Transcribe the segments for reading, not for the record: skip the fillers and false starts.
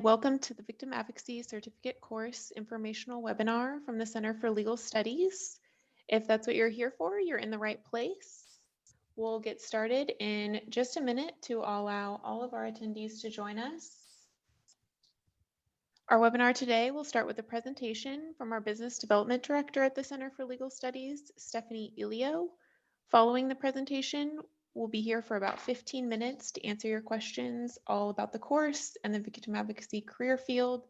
Welcome to the Victim Advocacy Certificate course informational webinar from the Center for Legal Studies. If that's what you're here for, you're in the right place. We'll get started in just a minute to allow all of our attendees to join us. Our webinar today will start with a presentation from our Business Development Director at the Center for Legal Studies, Stephanie Elio. Following the presentation, we'll be here for about 15 minutes to answer your questions all about the course and the victim advocacy career field.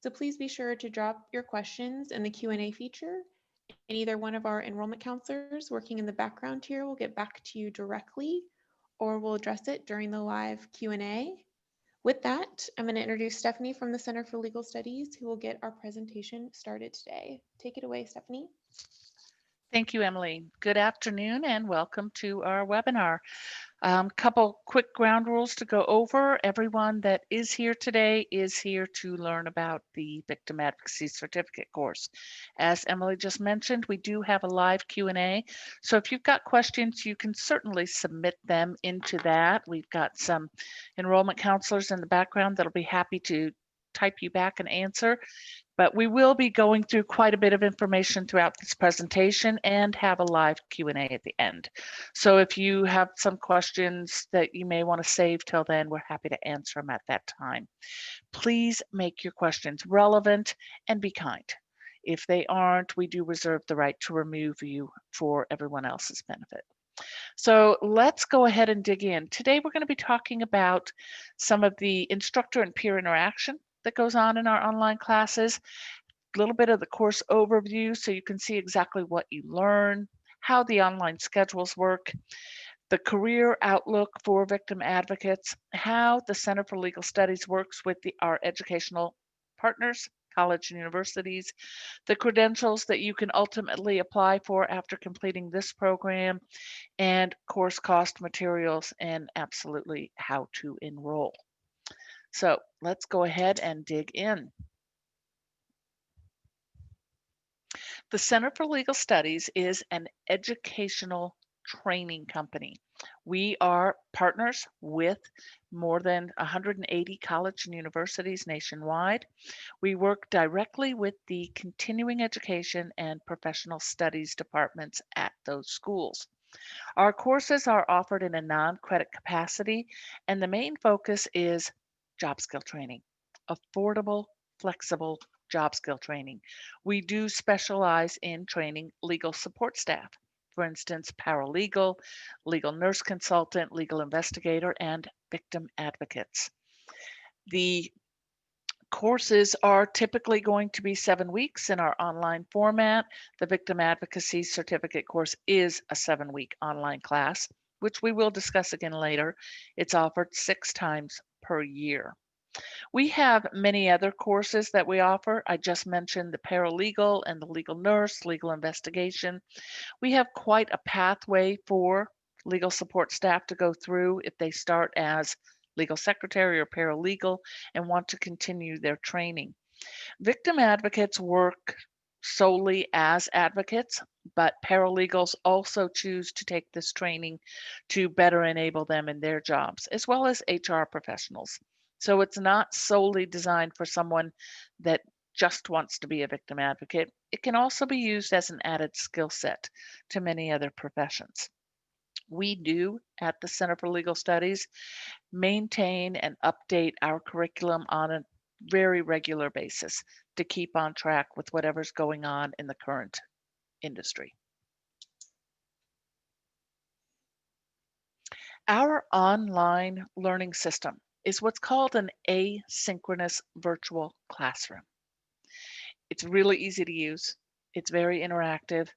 So please be sure to drop your questions in the Q&A feature, and either one of our enrollment counselors working in the background here will get back to you directly, or we'll address it during the live Q&A. With that, I'm going to introduce Stephanie from the Center for Legal Studies, who will get our presentation started today. Take it away, Stephanie. Thank you, Emily. Good afternoon and welcome to our webinar. Couple quick ground rules to go over. Everyone that is here today is here to learn about the Victim Advocacy Certificate course. As Emily just mentioned, we do have a live Q&A. So if you've got questions, you can certainly submit them into that. We've got some enrollment counselors in the background that'll be happy to type you back an answer. But we will be going through quite a bit of information throughout this presentation and have a live Q&A at the end. So if you have some questions that you may want to save till then, we're happy to answer them at that time. Please make your questions relevant and be kind. If they aren't, we do reserve the right to remove you for everyone else's benefit. So let's go ahead and dig in. Today we're going to be talking about some of the instructor and peer interaction that goes on in our online classes, a little bit of the course overview so you can see exactly what you learn, how the online schedules work, the career outlook for victim advocates, how the Center for Legal Studies works with our educational partners, college and universities, the credentials that you can ultimately apply for after completing this program, and course cost, materials, and absolutely how to enroll. So let's go ahead and dig in. The Center for Legal Studies is an educational training company. We are partners with more than 180 college and universities nationwide. We work directly with the continuing education and professional studies departments at those schools. Our courses are offered in a non-credit capacity, and the main focus is job skill training, affordable, flexible job skill training. We do specialize in training legal support staff, for instance, paralegal, legal nurse consultant, legal investigator, and victim advocates. The courses are typically going to be 7 weeks in our online format. The Victim Advocacy Certificate course is a 7-week online class, which we will discuss again later. It's offered 6 times per year. We have many other courses that we offer. I just mentioned the paralegal and the legal nurse, legal investigation. We have quite a pathway for legal support staff to go through if they start as legal secretary or paralegal and want to continue their training. Victim advocates work solely as advocates, but paralegals also choose to take this training to better enable them in their jobs, as well as HR professionals. So it's not solely designed for someone that just wants to be a victim advocate. It can also be used as an added skill set to many other professions. We do at the Center for Legal Studies maintain and update our curriculum on a very regular basis to keep on track with whatever's going on in the current industry. Our online learning system is what's called an asynchronous virtual classroom. It's really easy to use. It's very interactive.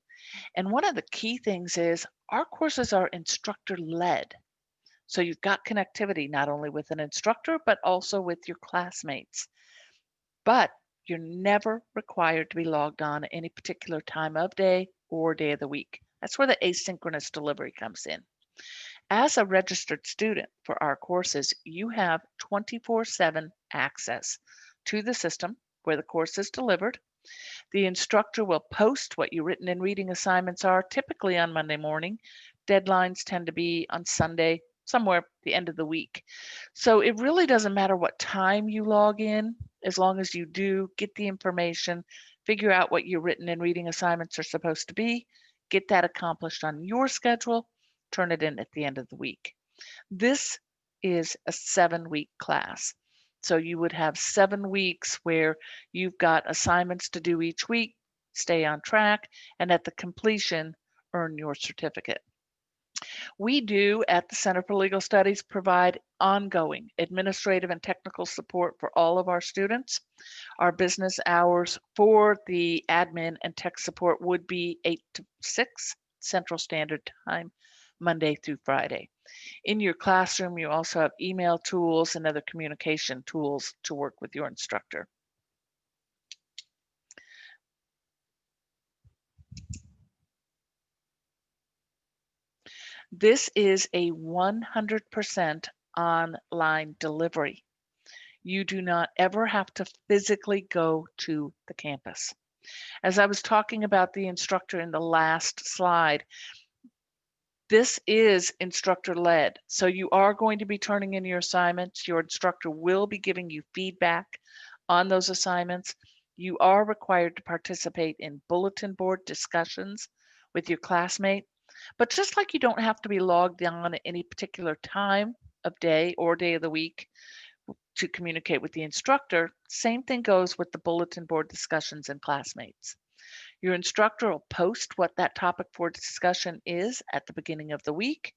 And one of the key things is our courses are instructor-led. So you've got connectivity not only with an instructor, but also with your classmates. But you're never required to be logged on at any particular time of day or day of the week. That's where the asynchronous delivery comes in. As a registered student for our courses, you have 24/7 access to the system where the course is delivered. The instructor will post what your written and reading assignments are, typically on Monday morning. Deadlines tend to be on Sunday somewhere at the end of the week. So it really doesn't matter what time you log in, as long as you do get the information, figure out what your written and reading assignments are supposed to be, get that accomplished on your schedule, turn it in at the end of the week. This is a 7-week class. So you would have 7 weeks where you've got assignments to do each week, stay on track, and at the completion, earn your certificate. We do at the Center for Legal Studies provide ongoing administrative and technical support for all of our students. Our business hours for the admin and tech support would be 8 to 6 Central Standard Time, Monday through Friday. In your classroom, you also have email tools and other communication tools to work with your instructor. This is a 100% online delivery. You do not ever have to physically go to the campus. As I was talking about the instructor in the last slide, this is instructor-led. So you are going to be turning in your assignments. Your instructor will be giving you feedback on those assignments. You are required to participate in bulletin board discussions with your classmate. But just like you don't have to be logged on at any particular time of day or day of the week to communicate with the instructor, same thing goes with the bulletin board discussions and classmates. Your instructor will post what that topic for discussion is at the beginning of the week.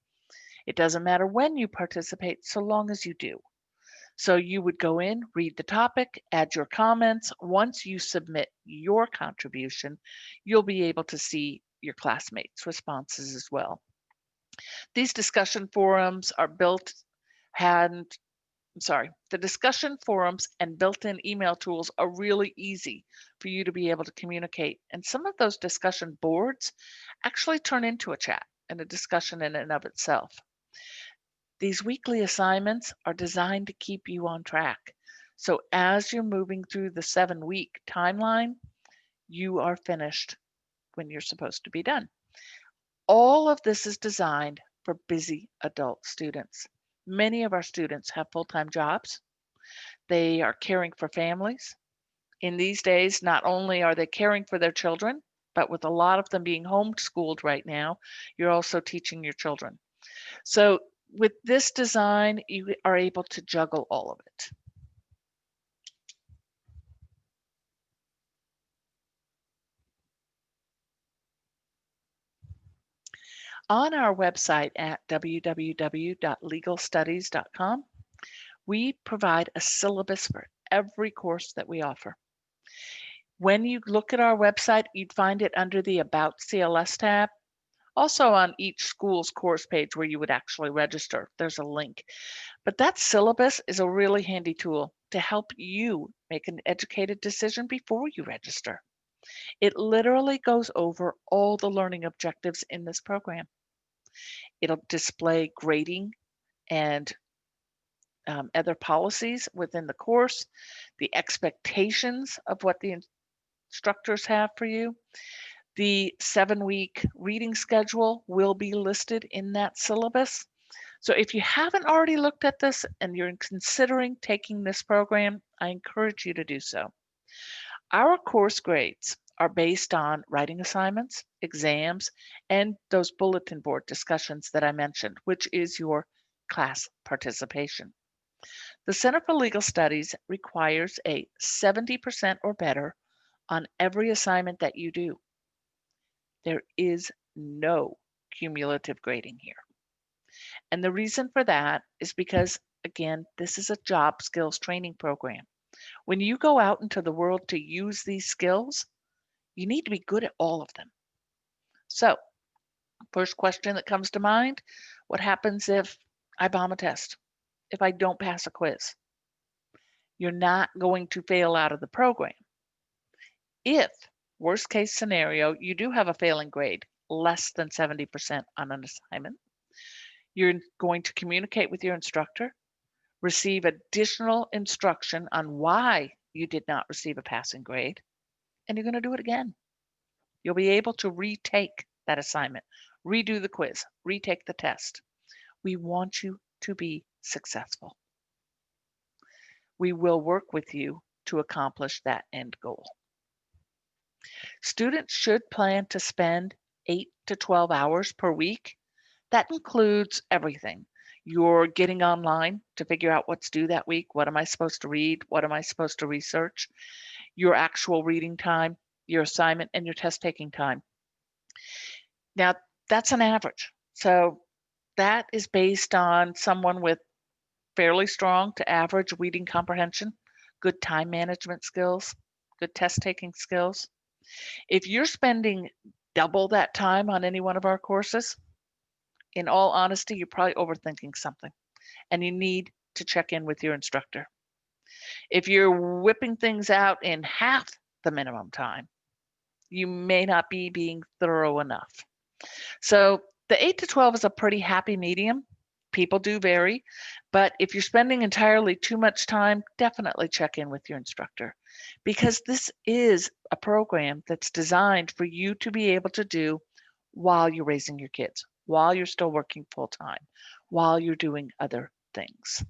It doesn't matter when you participate, so long as you do. So you would go in, read the topic, add your comments. Once you submit your contribution, you'll be able to see your classmates' responses as well. These discussion forums are built, the discussion forums and built-in email tools are really easy for you to be able to communicate. And some of those discussion boards actually turn into a chat and a discussion in and of itself. These weekly assignments are designed to keep you on track. So as you're moving through the 7-week timeline, you are finished when you're supposed to be done. All of this is designed for busy adult students. Many of our students have full-time jobs. They are caring for families. In these days, not only are they caring for their children, but with a lot of them being homeschooled right now, you're also teaching your children. So with this design, you are able to juggle all of it. On our website at www.legalstudies.com, we provide a syllabus for every course that we offer. When you look at our website, you'd find it under the About CLS tab. Also on each school's course page where you would actually register, there's a link. But that syllabus is a really handy tool to help you make an educated decision before you register. It literally goes over all the learning objectives in this program. It'll display grading and other policies within the course, the expectations of what the instructors have for you. The 7-week reading schedule will be listed in that syllabus. So if you haven't already looked at this and you're considering taking this program, I encourage you to do so. Our course grades are based on writing assignments, exams, and those bulletin board discussions that I mentioned, which is your class participation. The Center for Legal Studies requires a 70% or better on every assignment that you do. There is no cumulative grading here. And the reason for that is because, again, this is a job skills training program. When you go out into the world to use these skills, you need to be good at all of them. So, first question that comes to mind, what happens if I bomb a test? If I don't pass a quiz? You're not going to fail out of the program. If, worst case scenario, you do have a failing grade, less than 70% on an assignment, you're going to communicate with your instructor, receive additional instruction on why you did not receive a passing grade, and you're going to do it again. You'll be able to retake that assignment, redo the quiz, retake the test. We want you to be successful. We will work with you to accomplish that end goal. Students should plan to spend 8 to 12 hours per week. That includes everything. You're getting online to figure out what's due that week. What am I supposed to read? What am I supposed to research? Your actual reading time, your assignment, and your test taking time. Now, that's an average. So that is based on someone with fairly strong to average reading comprehension, good time management skills, good test taking skills. If you're spending double that time on any one of our courses, in all honesty, you're probably overthinking something and you need to check in with your instructor. If you're whipping things out in half the minimum time, you may not be being thorough enough. So the 8 to 12 is a pretty happy medium. People do vary, but if you're spending entirely too much time, definitely check in with your instructor, because this is a program that's designed for you to be able to do while you're raising your kids, while you're still working full time, while you're doing other things.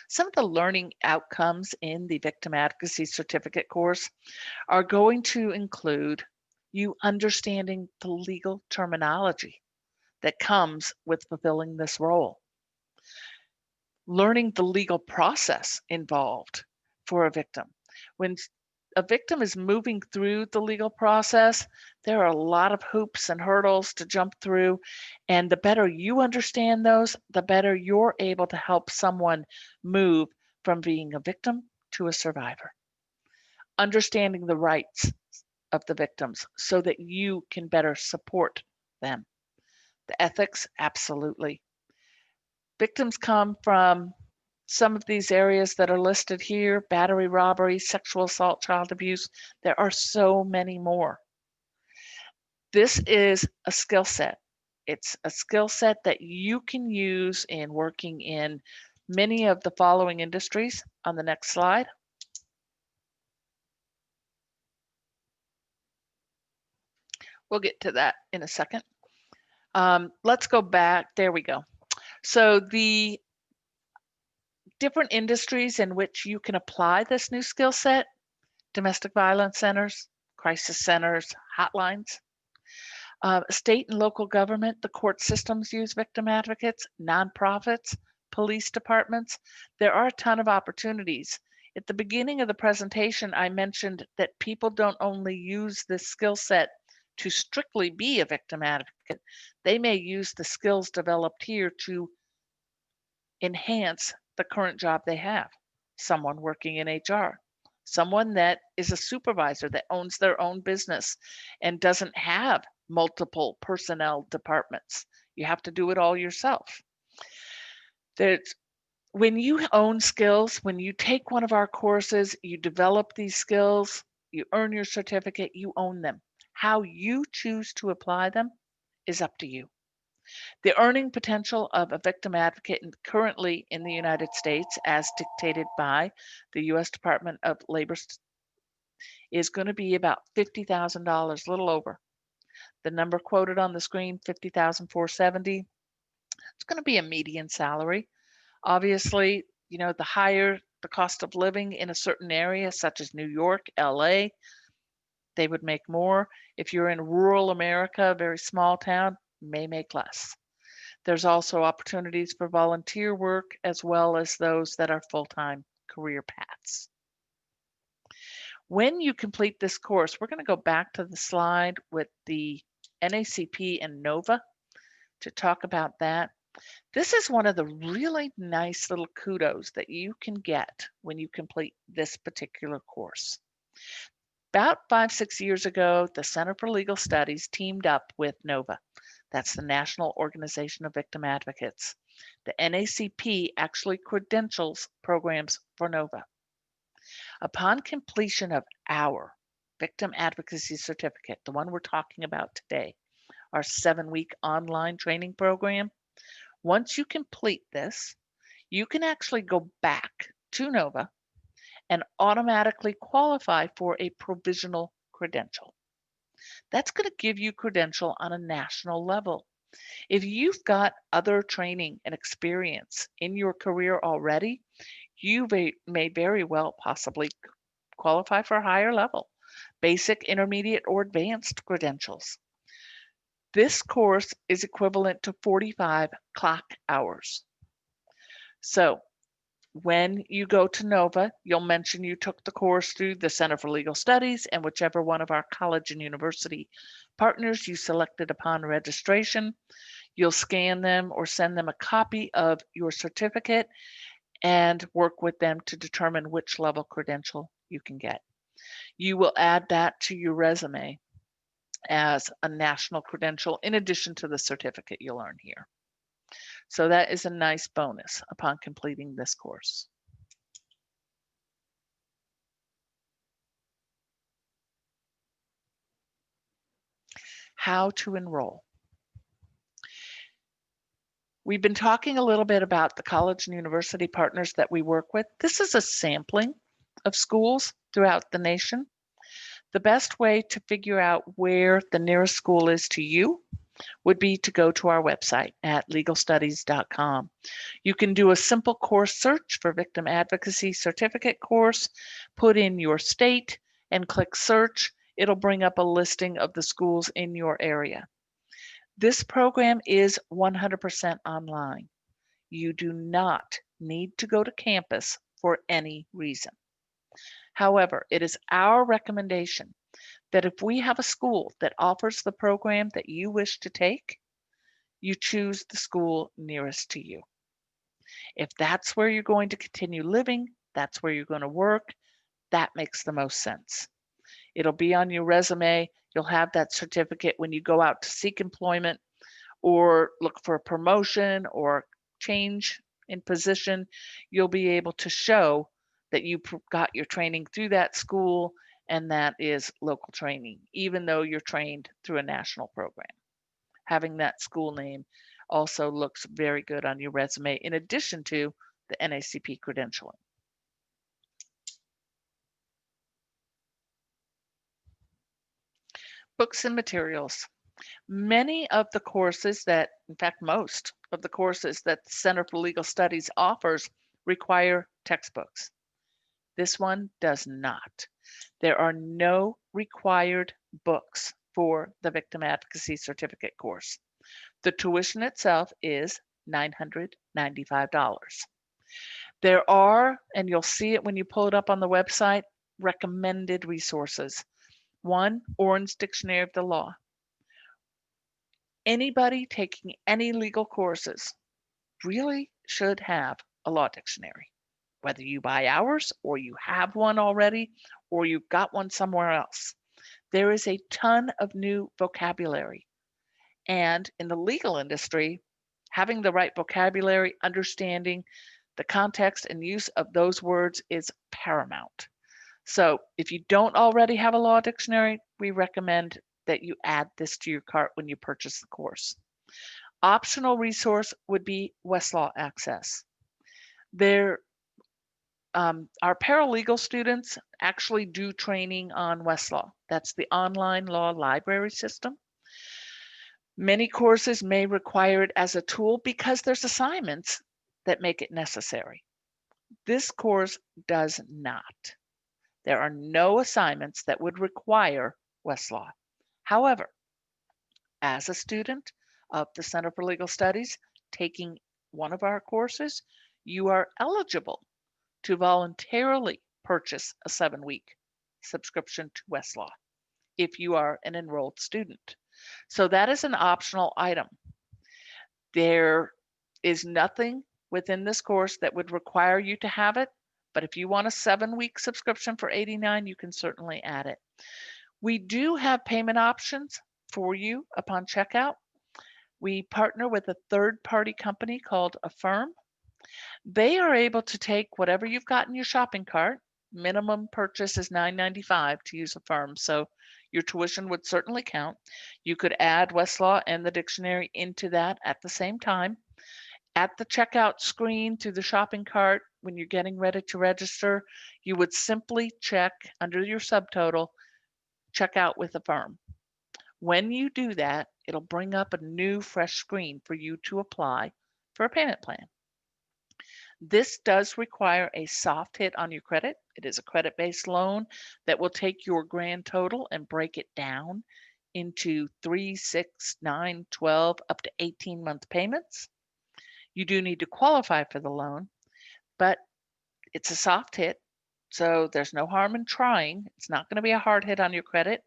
Some of the learning outcomes in the Victim Advocacy Certificate course are going to include you understanding the legal terminology that comes with fulfilling this role, learning the legal process involved for a victim. When a victim is moving through the legal process, there are a lot of hoops and hurdles to jump through, and the better you understand those, the better you're able to help someone move from being a victim to a survivor. Understanding the rights of the victims so that you can better support them. The ethics, absolutely. Victims come from some of these areas that are listed here: battery, robbery, sexual assault, child abuse. There are so many more. This is a skill set. It's a skill set that you can use in working in many of the following industries. On the next slide. We'll get to that in a second. Let's go back. There we go. So the different industries in which you can apply this new skill set: domestic violence centers, crisis centers, hotlines, state and local government, the court systems use victim advocates, nonprofits, police departments. There are a ton of opportunities. At the beginning of the presentation, I mentioned that people don't only use this skill set to strictly be a victim advocate, they may use the skills developed here to enhance the current job they have. Someone working in HR, someone that is a supervisor that owns their own business and doesn't have multiple personnel departments. You have to do it all yourself. There's, when you own skills, when you take one of our courses, you develop these skills, you earn your certificate, you own them. How you choose to apply them is up to you. The earning potential of a victim advocate currently in the United States, as dictated by the U.S. Department of Labor, is going to be about $50,000, a little over. The number quoted on the screen, $50,470. It's going to be a median salary. Obviously, you know, the higher the cost of living in a certain area, such as New York, LA, they would make more. If you're in rural America, a very small town, may make less. There's also opportunities for volunteer work as well as those that are full-time career paths. When you complete this course, we're going to go back to the slide with the NACP and NOVA to talk about that. This is one of the really nice little kudos that you can get when you complete this particular course. About 5-6 years ago, the Center for Legal Studies teamed up with NOVA. That's the National Organization of Victim Advocates. The NACP actually credentials programs for NOVA. Upon completion of our Victim Advocacy Certificate, the one we're talking about today, our 7-week online training program, once you complete this, you can actually go back to NOVA and automatically qualify for a provisional credential. That's going to give you credential on a national level. If you've got other training and experience in your career already, you may very well possibly qualify for a higher level, basic, intermediate, or advanced credentials. This course is equivalent to 45 clock hours. So when you go to NOVA, you'll mention you took the course through the Center for Legal Studies and whichever one of our college and university partners you selected upon registration. You'll scan them or send them a copy of your certificate and work with them to determine which level credential you can get. You will add that to your resume as a national credential in addition to the certificate you'll earn here. So that is a nice bonus upon completing this course. How to enroll. We've been talking a little bit about the college and university partners that we work with. This is a sampling of schools throughout the nation. The best way to figure out where the nearest school is to you would be to go to our website at legalstudies.com. You can do a simple course search for Victim Advocacy Certificate course, put in your state and click search. It'll bring up a listing of the schools in your area. This program is 100% online. You do not need to go to campus for any reason. However, it is our recommendation that if we have a school that offers the program that you wish to take, you choose the school nearest to you. If that's where you're going to continue living, that's where you're going to work, that makes the most sense. It'll be on your resume. You'll have that certificate when you go out to seek employment or look for a promotion or change in position. You'll be able to show that you got your training through that school, and that is local training, even though you're trained through a national program. Having that school name also looks very good on your resume, in addition to the NACP credentialing. Books and materials. Many of the courses that, in fact, most of the courses that the Center for Legal Studies offers require textbooks. This one does not. There are no required books for the Victim Advocacy Certificate course. The tuition itself is $995. There are, and you'll see it when you pull it up on the website, recommended resources. One, Oren's Dictionary of the Law. Anybody taking any legal courses really should have a law dictionary, whether you buy ours or you have one already or you've got one somewhere else. There is a ton of new vocabulary. And in the legal industry, having the right vocabulary, understanding the context and use of those words is paramount. So if you don't already have a law dictionary, we recommend that you add this to your cart when you purchase the course. Optional resource would be Westlaw Access. Our paralegal students actually do training on Westlaw. That's the online law library system. Many courses may require it as a tool because there's assignments that make it necessary. This course does not. There are no assignments that would require Westlaw. However, as a student of the Center for Legal Studies taking one of our courses, you are eligible to voluntarily purchase a 7-week subscription to Westlaw if you are an enrolled student. So that is an optional item. There is nothing within this course that would require you to have it, but if you want a 7-week subscription for $89, you can certainly add it. We do have payment options for you upon checkout. We partner with a third-party company called Affirm. They are able to take whatever you've got in your shopping cart. Minimum purchase is $9.95 to use Affirm, so your tuition would certainly count. You could add Westlaw and the dictionary into that at the same time. At the checkout screen through the shopping cart, when you're getting ready to register, you would simply check under your subtotal, check out with Affirm. When you do that, it'll bring up a new fresh screen for you to apply for a payment plan. This does require a soft hit on your credit. It is a credit-based loan that will take your grand total and break it down into 3, 6, 9, 12, up to 18-month payments. You do need to qualify for the loan, but it's a soft hit, so there's no harm in trying. It's not going to be a hard hit on your credit,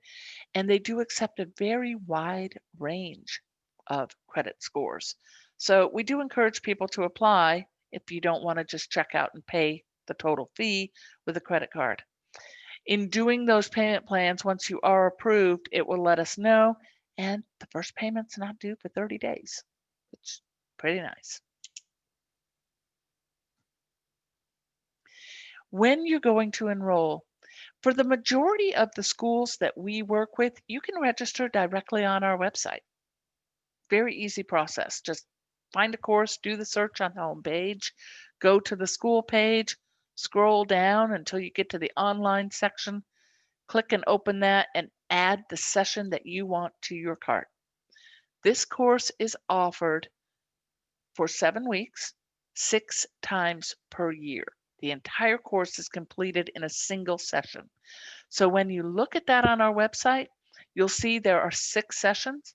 and they do accept a very wide range of credit scores. So we do encourage people to apply if you don't want to just check out and pay the total fee with a credit card. In doing those payment plans, once you are approved, it will let us know, and the first payment's not due for 30 days, which is pretty nice. When you're going to enroll, for the majority of the schools that we work with, you can register directly on our website. Very easy process. Just find a course, do the search on the home page, go to the school page, scroll down until you get to the online section, click and open that, and add the session that you want to your cart. This course is offered for 7 weeks, 6 times per year. The entire course is completed in a single session. So when you look at that on our website, you'll see there are 6 sessions.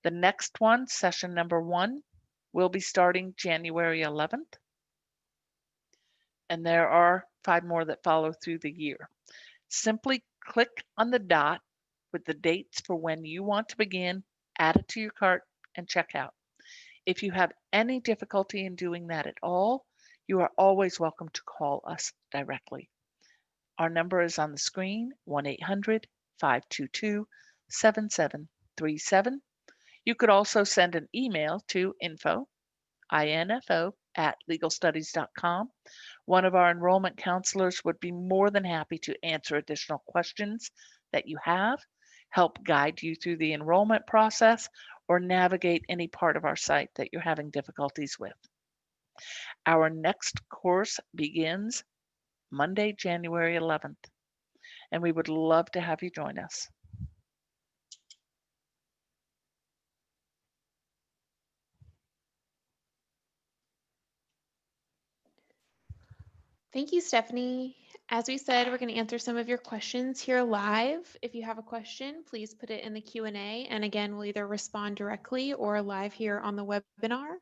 The next one, session number 1, will be starting January 11th. And there are 5 more that follow through the year. Simply click on the dot with the dates for when you want to begin, add it to your cart, and check out. If you have any difficulty in doing that at all, you are always welcome to call us directly. Our number is on the screen, 1-800-522-7737. You could also send an email to info@legalstudies.com. One of our enrollment counselors would be more than happy to answer additional questions that you have, help guide you through the enrollment process, or navigate any part of our site that you're having difficulties with. Our next course begins Monday, January 11th, and we would love to have you join us. Thank you, Stephanie. As we said, we're going to answer some of your questions here live. If you have a question, please put it in the Q&A. And again, we'll either respond directly or live here on the webinar.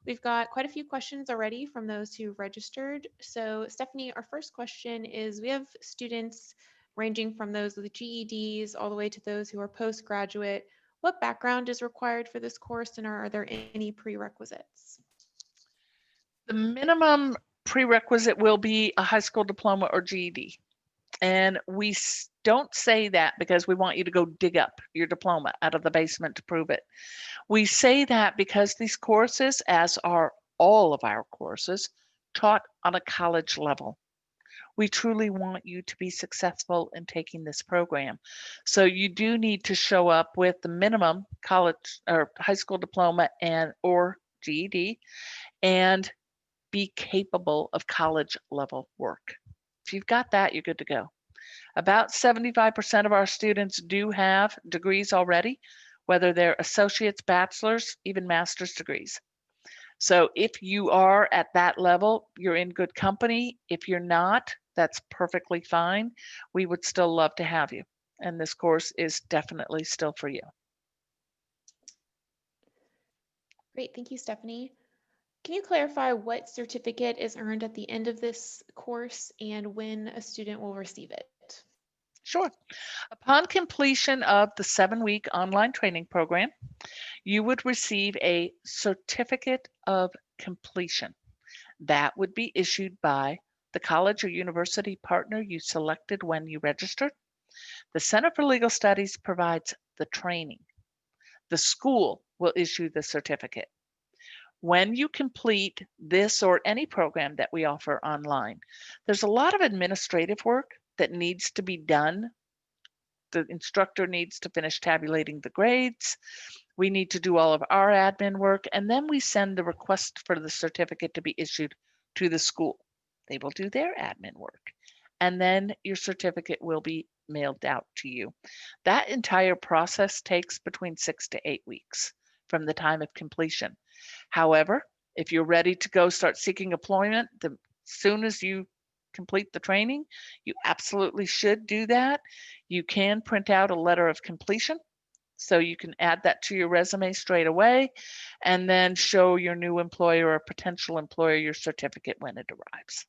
We've got quite a few questions already from those who registered. So Stephanie, our first question is, we have students ranging from those with GEDs all the way to those who are postgraduate. What background is required for this course, and are there any prerequisites? The minimum prerequisite will be a high school diploma or GED. And we don't say that because we want you to go dig up your diploma out of the basement to prove it. We say that because these courses, as are all of our courses, taught on a college level. We truly want you to be successful in taking this program. So you do need to show up with the minimum college or high school diploma and or GED and be capable of college level work. If you've got that, you're good to go. About 75% of our students do have degrees already, whether they're associates, bachelor's, even master's degrees. So if you are at that level, you're in good company. If you're not, that's perfectly fine. We would still love to have you. And this course is definitely still for you. Great, thank you, Stephanie. Can you clarify what certificate is earned at the end of this course and when a student will receive it? Sure. Upon completion of the 7-week online training program, you would receive a certificate of completion. That would be issued by the college or university partner you selected when you registered. The Center for Legal Studies provides the training. The school will issue the certificate. When you complete this or any program that we offer online, there's a lot of administrative work that needs to be done. The instructor needs to finish tabulating the grades. We need to do all of our admin work, and then we send the request for the certificate to be issued to the school. They will do their admin work, and then your certificate will be mailed out to you. That entire process takes between 6 to 8 weeks from the time of completion. However, if you're ready to go start seeking employment, the soon as you complete the training, you absolutely should do that. You can print out a letter of completion, so you can add that to your resume straight away, and then show your new employer or potential employer your certificate when it arrives.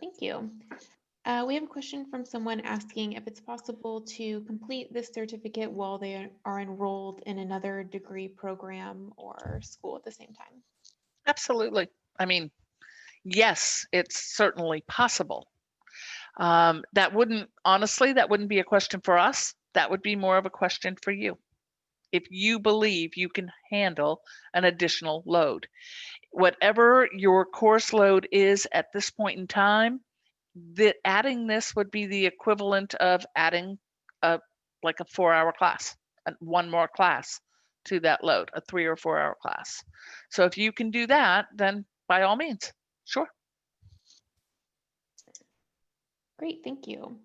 Thank you. We have a question from someone asking if it's possible to complete this certificate while they are enrolled in another degree program or school at the same time. Absolutely. I mean, yes, it's certainly possible. That wouldn't, honestly, that wouldn't be a question for us. That would be more of a question for you. If you believe you can handle an additional load, whatever your course load is at this point in time, that adding this would be the equivalent of adding like a 4-hour class, one more class to that load, a 3 or 4 hour class. So if you can do that, then by all means, sure. Great, thank you.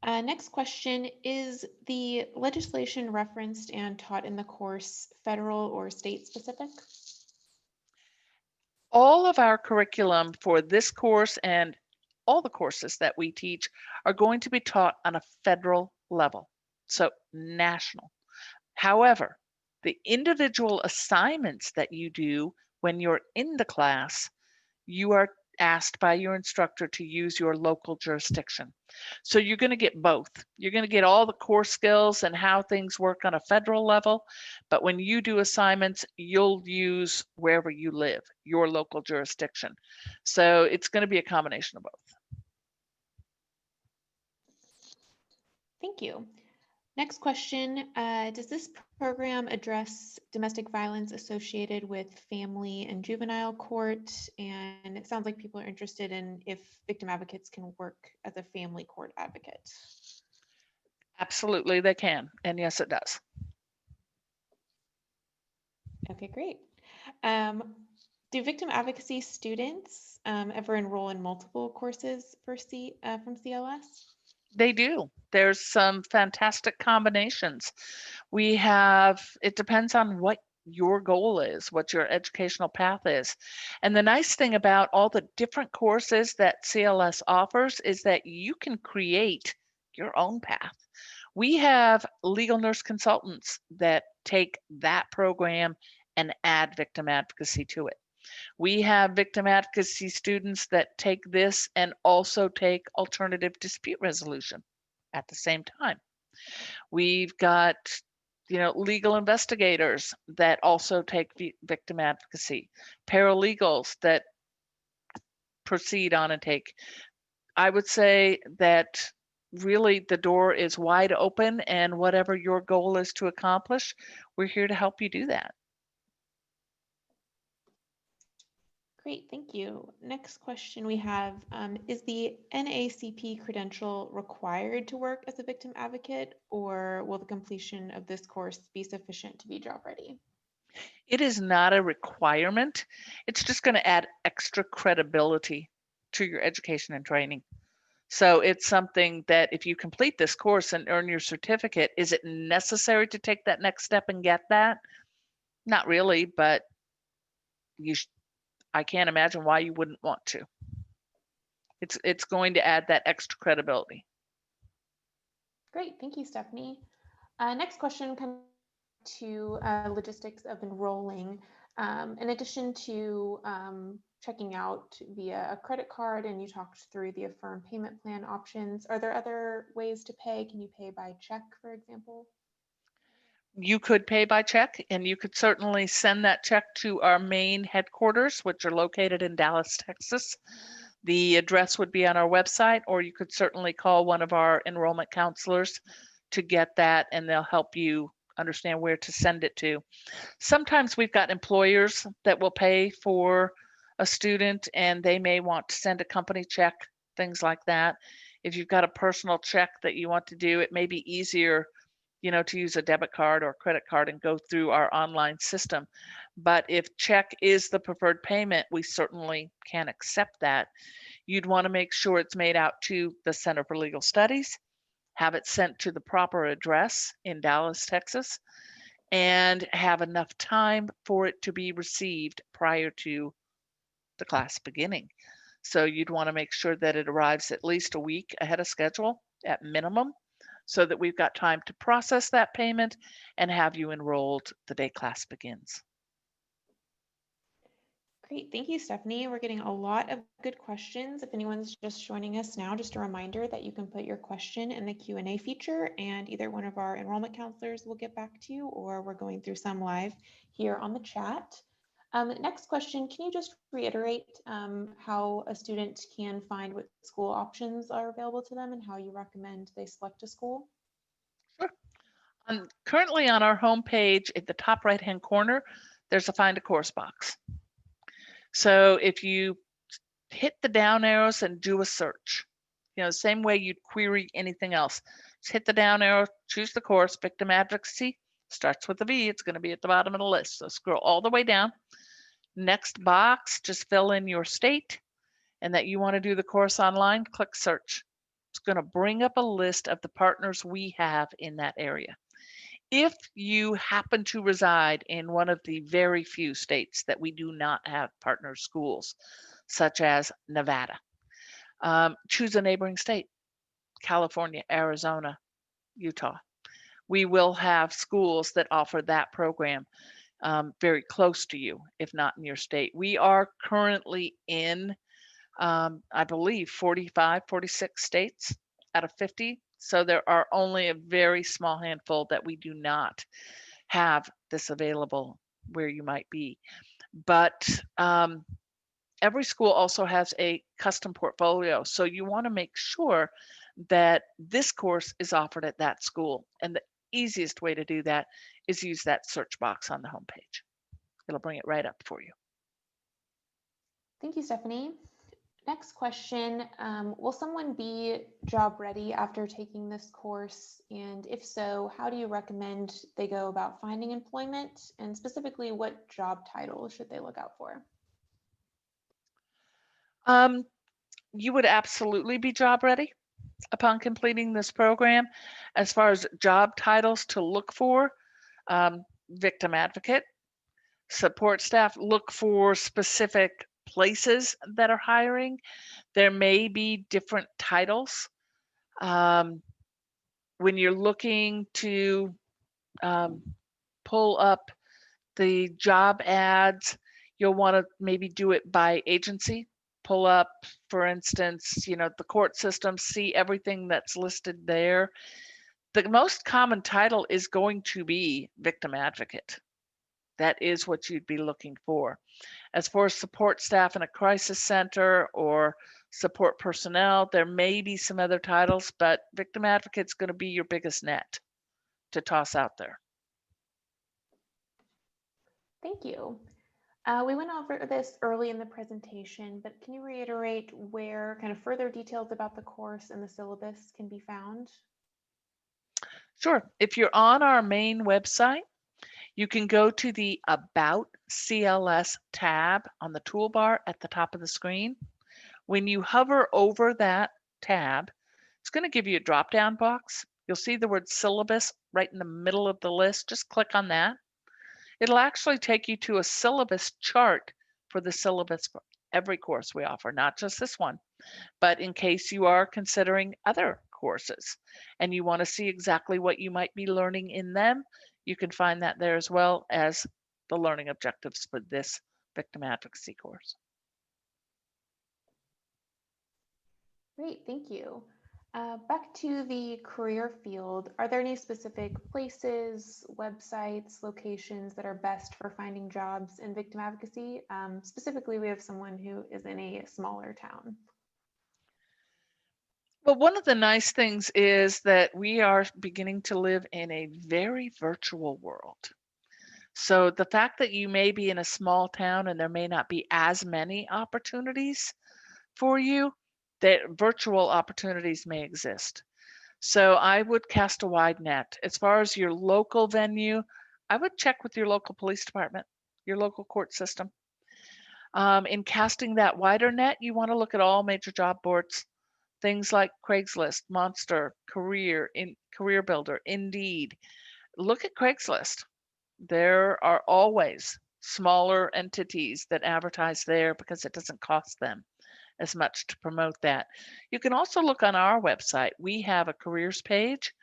Next question, is the legislation referenced and taught in the course federal or state specific? All of our curriculum for this course and all the courses that we teach are going to be taught on a federal level, so national. However, the individual assignments that you do when you're in the class, you are asked by your instructor to use your local jurisdiction. So you're going to get both. You're going to get all the core skills and how things work on a federal level, but when you do assignments, you'll use wherever you live, your local jurisdiction. So it's going to be a combination of both. Thank you. Next question, does this program address domestic violence associated with family and juvenile court? And it sounds like people are interested in if victim advocates can work as a family court advocate. Absolutely, they can. And yes, it does. Okay, great. Do victim advocacy students ever enroll in multiple courses for from CLS? They do. There's some fantastic combinations. We have, it depends on what your goal is, what your educational path is. And the nice thing about all the different courses that CLS offers is that you can create your own path. We have legal nurse consultants that take that program and add victim advocacy to it. We have victim advocacy students that take this and also take alternative dispute resolution at the same time. We've got, legal investigators that also take victim advocacy, paralegals that proceed on and take. I would say that really the door is wide open, and whatever your goal is to accomplish, we're here to help you do that. Great, thank you. Next question we have, is the NACP credential required to work as a victim advocate, or will the completion of this course be sufficient to be job ready? It is not a requirement. It's just going to add extra credibility to your education and training. So it's something that if you complete this course and earn your certificate, is it necessary to take that next step and get that? Not really, but I can't imagine why you wouldn't want to. It's going to add that extra credibility. Great, thank you, Stephanie. Next question comes to logistics of enrolling. In addition to checking out via a credit card, and you talked through the Affirm payment plan options, are there other ways to pay? Can you pay by check, for example? You could pay by check, and you could certainly send that check to our main headquarters, which are located in Dallas, Texas. The address would be on our website, or you could certainly call one of our enrollment counselors to get that, and they'll help you understand where to send it to. Sometimes we've got employers that will pay for a student, and they may want to send a company check, things like that. If you've got a personal check that you want to do, it may be easier to use a debit card or credit card and go through our online system. But if check is the preferred payment, we certainly can accept that. You'd want to make sure it's made out to the Center for Legal Studies, have it sent to the proper address in Dallas, Texas, and have enough time for it to be received prior to the class beginning. So you'd want to make sure that it arrives at least a week ahead of schedule at minimum, so that we've got time to process that payment and have you enrolled the day class begins. Great, thank you, Stephanie. We're getting a lot of good questions. If anyone's just joining us now, just a reminder that you can put your question in the Q&A feature and either one of our enrollment counselors will get back to you, or we're going through some live here on the chat. Next question, can you just reiterate how a student can find what school options are available to them and how you recommend they select a school? Sure. Currently on our homepage at the top right-hand corner, there's a Find a Course box. So if you hit the down arrows and do a search, same way you'd query anything else. Just hit the down arrow, choose the course. Victim Advocacy starts with a V. It's going to be at the bottom of the list. So scroll all the way down. Next box, just fill in your state and that you want to do the course online. Click search. It's going to bring up a list of the partners we have in that area. If you happen to reside in one of the very few states that we do not have partner schools, such as Nevada, choose a neighboring state, California, Arizona, Utah. We will have schools that offer that program very close to you, if not in your state. We are currently in, I believe, 45, 46 states out of 50. So there are only a very small handful that we do not have this available where you might be. But every school also has a custom portfolio. So you want to make sure that this course is offered at that school. And the easiest way to do that is use that search box on the homepage. It'll bring it right up for you. Thank you, Stephanie. Next question, will someone be job ready after taking this course? And if so, how do you recommend they go about finding employment? And specifically, what job title should they look out for? You would absolutely be job ready upon completing this program. As far as job titles to look for, victim advocate, support staff, look for specific places that are hiring. There may be different titles. When you're looking to pull up the job ads, you'll want to maybe do it by agency. Pull up, for instance, the court system, see everything that's listed there. The most common title is going to be victim advocate. That is what you'd be looking for. As far as support staff in a crisis center or support personnel, there may be some other titles, but victim advocate's going to be your biggest net to toss out there. Thank you. We went over this early in the presentation, but can you reiterate where kind of further details about the course and the syllabus can be found? Sure. If you're on our main website, you can go to the About CLS tab on the toolbar at the top of the screen. When you hover over that tab, it's going to give you a drop-down box. You'll see the word syllabus right in the middle of the list. Just click on that. It'll actually take you to a syllabus chart for the syllabus for every course we offer, not just this one, but in case you are considering other courses and you want to see exactly what you might be learning in them, you can find that there as well as the learning objectives for this victim advocacy course. Great, thank you. Back to the career field, are there any specific places, websites, locations that are best for finding jobs in victim advocacy? Specifically, we have someone who is in a smaller town. Well, one of the nice things is that we are beginning to live in a very virtual world. So the fact that you may be in a small town and there may not be as many opportunities for you, that virtual opportunities may exist. So I would cast a wide net. As far as your local venue, I would check with your local police department, your local court system. In casting that wider net, you want to look at all major job boards, things like Craigslist, Monster, Career Builder, Indeed. Look at Craigslist. There are always smaller entities that advertise there because it doesn't cost them as much to promote that. You can also look on our website. We have a careers page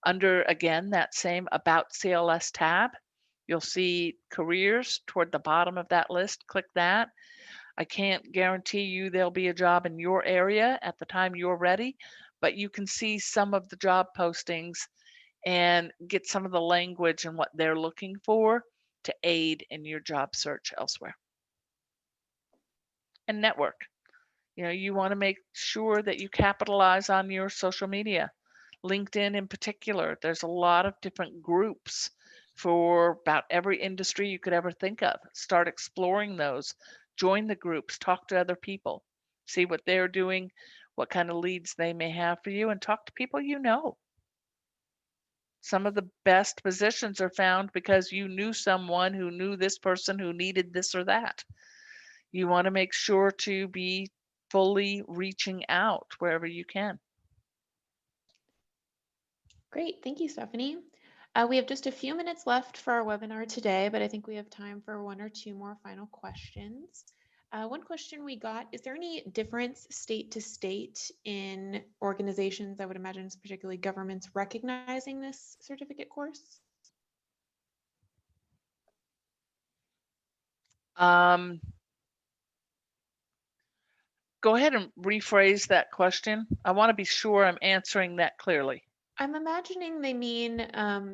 under, again, that same About CLS tab. You'll see careers toward the bottom of that list. Click that. I can't guarantee you there'll be a job in your area at the time you're ready, but you can see some of the job postings and get some of the language and what they're looking for to aid in your job search elsewhere. And network. You want to make sure that you capitalize on your social media. LinkedIn in particular, there's a lot of different groups for about every industry you could ever think of. Start exploring those. Join the groups, talk to other people, see what they're doing, what kind of leads they may have for you, and talk to people you know. Some of the best positions are found because you knew someone who knew this person who needed this or that. You want to make sure to be fully reaching out wherever you can. Great, thank you, Stephanie. We have just a few minutes left for our webinar today, but I think we have time for one or two more final questions. One question we got, is there any difference state to state in organizations, I would imagine it's particularly governments, recognizing this certificate course? Go ahead and rephrase that question. I want to be sure I'm answering that clearly. I'm imagining they mean,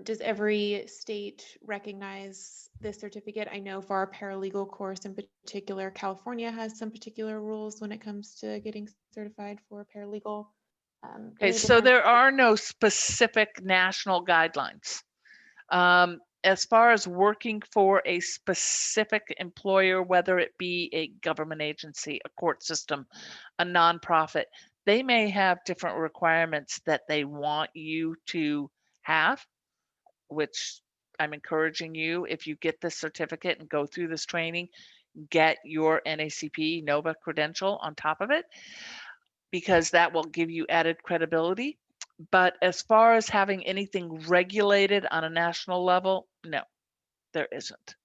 does every state recognize this certificate? I know for our paralegal course in particular, California has some particular rules when it comes to getting certified for paralegal. Okay, so there are no specific national guidelines. As far as working for a specific employer, whether it be a government agency, a court system, a nonprofit, they may have different requirements that they want you to have, which I'm encouraging you, if you get this certificate and go through this training, get your NACP NOVA credential on top of it, because that will give you added credibility. But as far as having anything regulated on a national level, no, there isn't.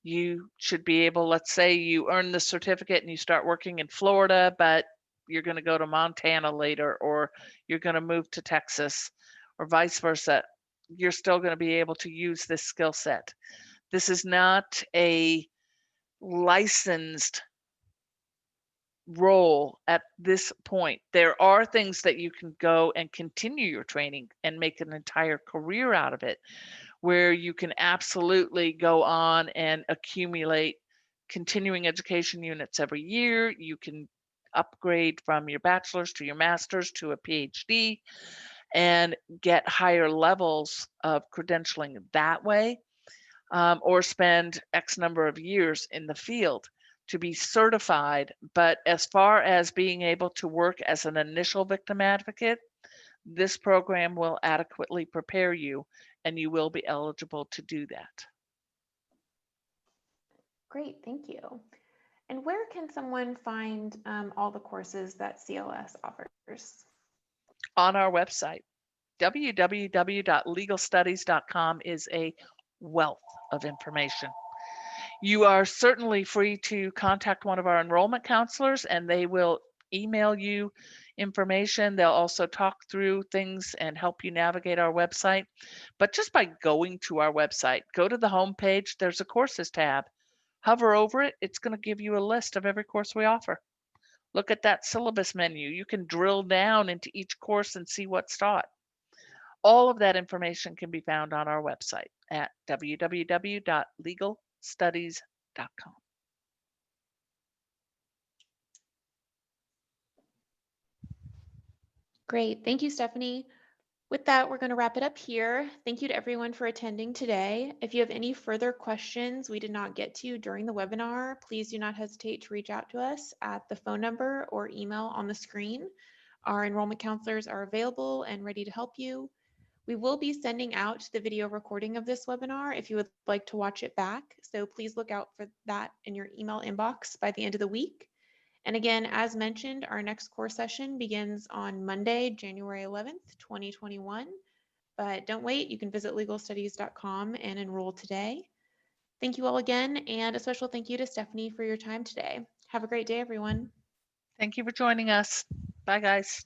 You should be able, let's say you earn the certificate and you start working in Florida, but you're going to go to Montana later, or you're going to move to Texas, or vice versa. You're still going to be able to use this skill set. This is not a licensed role at this point. There are things that you can go and continue your training and make an entire career out of it, where you can absolutely go on and accumulate continuing education units every year. You can upgrade from your bachelor's to your master's to a PhD and get higher levels of credentialing that way, or spend X number of years in the field to be certified. But as far as being able to work as an initial victim advocate, this program will adequately prepare you and you will be eligible to do that. Great, thank you. And where can someone find all the courses that CLS offers? On our website, www.legalstudies.com is a wealth of information. You are certainly free to contact one of our enrollment counselors and they will email you information. They'll also talk through things and help you navigate our website. But just by going to our website, go to the home page, there's a courses tab. Hover over it, it's going to give you a list of every course we offer. Look at that syllabus menu. You can drill down into each course and see what's taught. All of that information can be found on our website at www.legalstudies.com. Great, thank you, Stephanie. With that, we're going to wrap it up here. Thank you to everyone for attending today. If you have any further questions we did not get to during the webinar, please do not hesitate to reach out to us at the phone number or email on the screen. Our enrollment counselors are available and ready to help you. We will be sending out the video recording of this webinar if you would like to watch it back. So please look out for that in your email inbox by the end of the week. And again, as mentioned, our next course session begins on Monday, January 11th, 2021. But don't wait, you can visit legalstudies.com and enroll today. Thank you all again, and a special thank you to Stephanie for your time today. Have a great day, everyone. Thank you for joining us. Bye, guys.